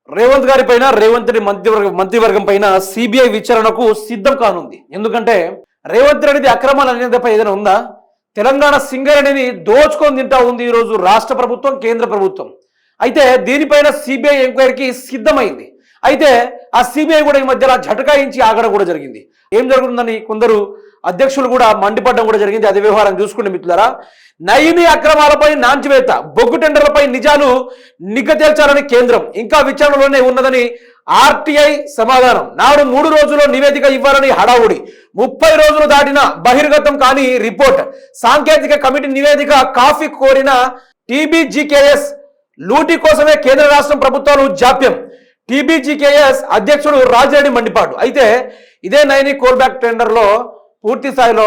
రేవంత్ గారి పైన రేవంత్ రెడ్డి మంత్రివర్గం పైన సిబిఐ విచారణకు సిద్ధం కానుంది. ఎందుకంటే రేవంత్ రెడ్డిది అక్రమాలు అనేది తప్ప ఏదైనా ఉందా? తెలంగాణ సింగరేణిని దోచుకొని తింటా ఉంది ఈరోజు రాష్ట్ర ప్రభుత్వం, కేంద్ర ప్రభుత్వం. అయితే దీనిపైన సిబిఐ ఎంక్వైరీకి సిద్ధమైంది. అయితే ఆ సిబిఐ కూడా ఈ మధ్యలో झटకాయించి ఆగడం కూడా జరిగింది. ఏం జరుగుతుందని కొందరు అధ్యక్షులు కూడా మండిపడడం కూడా జరిగింది. అదే వ్యవహారం చూసుకుంటే మిత్రులారా, నయిని అక్రమాలపై నాంచివేత, బొగ్గు టెండర్లపై నిజాలు నిగ్గు తేల్చాలని కేంద్రం ఇంకా విచారణలోనే ఉన్నదని ఆర్టీఐ సమాధానం. నాడు 3 రోజుల్లో నివేదిక ఇవ్వాలని హడావుడి, 30 రోజులు దాటిన బహిర్గతం కాని రిపోర్ట్, సాంకేతిక కమిటీ నివేదిక కాఫీ కోరిన టీబీజీకేఎస్, లూటీ కోసమే కేంద్ర రాష్ట్ర ప్రభుత్వాలు జాప్యం. టీబీజీకేఎస్ అధ్యక్షుడు రాజిరెడ్డి మండిపాటు. అయితే ఇదే నైని కోల్బ్యాక్ టెండర్లో పూర్తి స్థాయిలో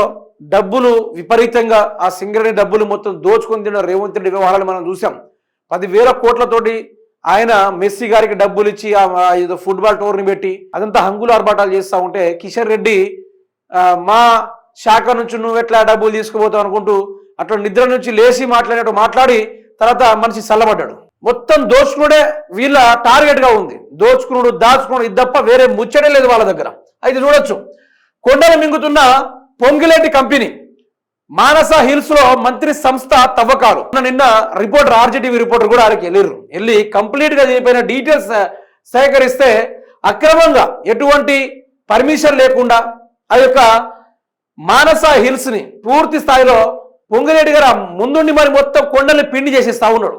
డబ్బులు విపరీతంగా ఆ సింగరేణి డబ్బులు మొత్తం దోచుకొని తిన్న రేవంత్ రెడ్డి వ్యవహారాలు మనం చూసాం. 10,000 కోట్లతోటి ఆయన మెస్సీ గారికి డబ్బులు ఇచ్చి ఏదో ఫుట్బాల్ టోర్ని పెట్టి అదంతా హంగులు ఆర్భాటాలు చేస్తూ ఉంటే కిషన్ రెడ్డి మా శాఖ నుంచి నువ్వు ఎట్లా డబ్బులు తీసుకుపోతావు అనుకుంటూ అట్లా నిద్ర నుంచి లేచి మాట్లాడినట్టు మాట్లాడి తర్వాత మనిషి చల్లబడ్డాడు. మొత్తం దోచుకునుడే వీళ్ళ టార్గెట్ గా ఉంది. దోచుకునుడు దాచుకునుడు ఇది తప్ప వేరే ముచ్చటే లేదు వాళ్ళ దగ్గర. అయితే చూడొచ్చు, కొండలు మింగుతున్న పొంగిలేటి కంపెనీ మానస హిల్స్ లో మంత్రి సంస్థ తవ్వకాలు. నిన్న రిపోర్టర్ ఆర్జీటీవీ రిపోర్టర్ కూడా ఆడికి వెళ్ళి కంప్లీట్ గా దీనిపైన డీటెయిల్స్ సేకరిస్తే అక్రమంగా ఎటువంటి పర్మిషన్ లేకుండా ఆ యొక్క మానస హిల్స్ ని పూర్తి స్థాయిలో పొంగిలేటి గారు ముందుండి మరి మొత్తం కొండల్ని పిండి చేసేస్తా ఉన్నాడు.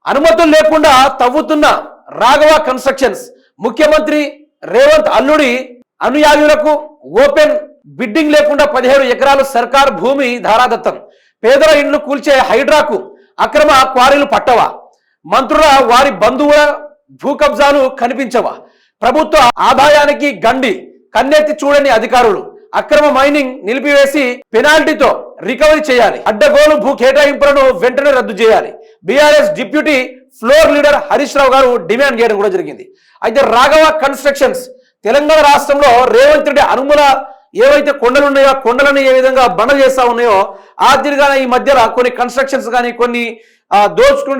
అనుమతులు లేకుండా తవ్వుతున్న రాఘవ కన్స్ట్రక్షన్స్, ముఖ్యమంత్రి రేవంత్ అల్లుడి అనుయాయులకు ఓపెన్ బిడ్డింగ్ లేకుండా 17 ఎకరాలు సర్కార్ భూమి ధారాదత్తం, పేదల ఇండ్లు కూల్చే హైడ్రాకు అక్రమ క్వారీలు పట్టవా, మంత్రుల వారి బంధువుల భూ కబ్జాలు కనిపించవా, ప్రభుత్వ ఆదాయానికి గండి కన్నెత్తి చూడని అధికారులు, అక్రమ మైనింగ్ నిలిపివేసి పెనాల్టీతో రికవరీ చేయాలి, అడ్డగోలు భూ కేటాయింపులను వెంటనే రద్దు చేయాలి. BRS deputy floor leader Harish Rao garu demand చేయడం కూడా జరిగింది. అయితే రాఘవ కన్స్ట్రక్షన్స్ తెలంగాణ రాష్ట్రంలో రేవంత్ రెడ్డి అనుమల ఏవైతే కొండలు ఉన్నాయో కొండలను ఏ విధంగా బండలు చేస్తా ఉన్నాయో ఆ తిరిగానే ఈ మధ్యలో కొన్ని కన్స్ట్రక్షన్స్ కానీ కొన్ని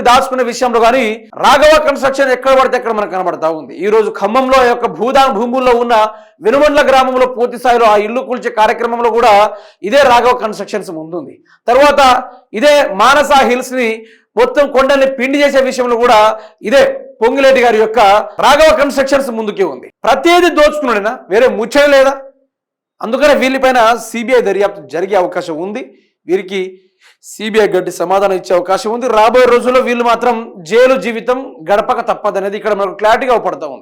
దాచుకునే విషయంలో కానీ రాఘవ కన్స్ట్రక్షన్ ఎక్కడ పడితే ఎక్కడ మనకు కనబడతా ఉంది. ఈ రోజు ఖమ్మంలో యొక్క భూదాన భూముల్లో ఉన్న వెనుమండ్ల గ్రామంలో పూర్తి స్థాయిలో ఆ ఇల్లు కూల్చే కార్యక్రమంలో కూడా ఇదే రాఘవ కన్స్ట్రక్షన్స్ ముందుంది. తర్వాత ఇదే మానస హిల్స్ ని మొత్తం కొండల్ని పిండి చేసే విషయంలో కూడా ఇదే పొంగిలేటి గారి యొక్క రాఘవ కన్స్ట్రక్షన్స్ ముందుకే ఉంది. ప్రతిదీ దోచుకున్నాడైనా వేరే ముచ్చట లేదా? అందుకనే వీళ్ళపైన సిబిఐ దర్యాప్తు జరిగే అవకాశం ఉంది. వీరికి సిబిఐ గట్టి సమాధానం ఇచ్చే అవకాశం ఉంది. రాబోయే రోజుల్లో వీళ్ళు మాత్రం జైలు జీవితం గడపక తప్పదనేది ఇక్కడ మనకు క్లారిటీగా పడుతూ ఉంది.